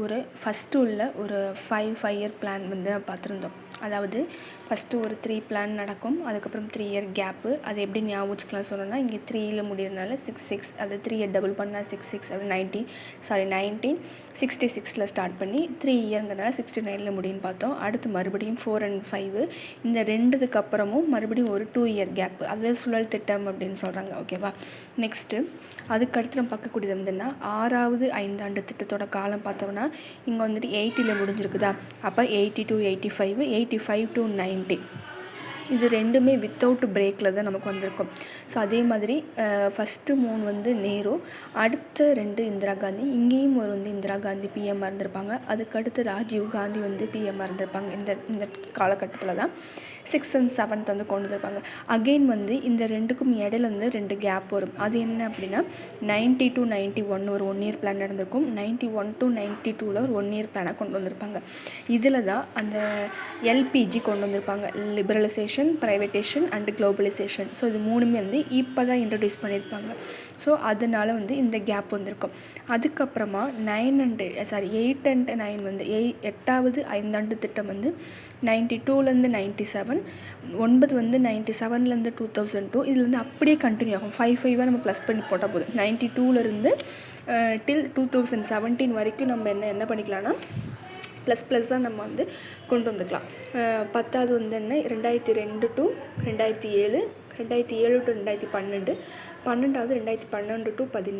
ஒரு ஃபஸ்ட்டு உள்ள ஒரு 5 இயர் பிளான் வந்து பார்த்துருந்தோம். அதாவது ஃபஸ்ட்டு ஒரு 3 பிளான் நடக்கும். அதுக்கப்புறம் 3 இயர் கேப்பு. அது எப்படி ஞாபகம் வச்சுக்கலாம் சொன்னோன்னா, இங்கே 3ல் முடியறதுனால 6 அது 3 டபுள் பண்ணால் 6 அப்படி 1966 ஸ்டார்ட் பண்ணி 3 இயர்ங்கிறதுனால 69 முடியும்னு பார்த்தோம். அடுத்து மறுபடியும் 4 and 5 இந்த ரெண்டுதுக்கு அப்புறமும் மறுபடியும் ஒரு 2 இயர் கேப்பு. அதுவே சுழல் திட்டம் அப்படின்னு சொல்கிறாங்க. ஓகேவா? நெக்ஸ்ட்டு அதுக்கடுத்து நம்ம பார்க்கக்கூடியது வந்துன்னா 6வது 5ஆண்டு திட்டத்தோட காலம் பார்த்தோம்னா, இங்கே வந்துட்டு 80ல் முடிஞ்சிருக்குதா, அப்போ 80 to 85, 85 to 90 இது ரெண்டுமே வித்தவுட் பிரேக்கில் தான் நமக்கு வந்திருக்கும். ஸோ அதே மாதிரி ஃபஸ்ட்டு 3 வந்து நேரு, அடுத்த 2 இந்திரா காந்தி. இங்கேயும் ஒரு வந்து இந்திரா காந்தி பிஎம்மாக இருந்திருப்பாங்க. அதுக்கடுத்து ராஜீவ் காந்தி வந்து பிஎம்மாக இருந்திருப்பாங்க. இந்த காலகட்டத்தில் தான் 6th and 7th வந்து கொண்டு வந்திருப்பாங்க. அகெயின் வந்து இந்த ரெண்டுக்கும் இடையில வந்து 2 கேப் வரும். அது என்ன அப்படின்னா 90 to 91 ஒரு 1 இயர் பிளான் நடந்திருக்கும். 91 to 92ல் ஒரு 1 இயர் பிளானாக கொண்டு வந்திருப்பாங்க. இதில் தான் அந்த எல்பிஜி கொண்டு வந்திருப்பாங்க, லிபரலைசேஷன், ப்ரைவேட்டேஷன் அண்ட் குளோபலைசேஷன். ஸோ இது மூணுமே வந்து இப்போ தான் இன்ட்ரடியூஸ் பண்ணியிருப்பாங்க. ஸோ அதனால் வந்து இந்த கேப் வந்திருக்கும். அதுக்கப்புறமா 8 and 9 வந்து 8வது 5ஆண்டு திட்டம் வந்து 92லேருந்து 97, 9 வந்து 97லேருந்து 2002. இதில் வந்து அப்படியே கண்டினியூ ஆகும். 5 நம்ம ப்ளஸ் பண்ணி போட்டால் போதும். 92லேருந்து டில் 2017 வரைக்கும் நம்ம என்ன பண்ணிக்கலாம்னா ப்ளஸ்ஸாக நம்ம வந்து கொண்டு வந்துக்கலாம். 10வது வந்து என்ன 2002 to 2007, 2007 to 2012, 12வது 2012 to 17.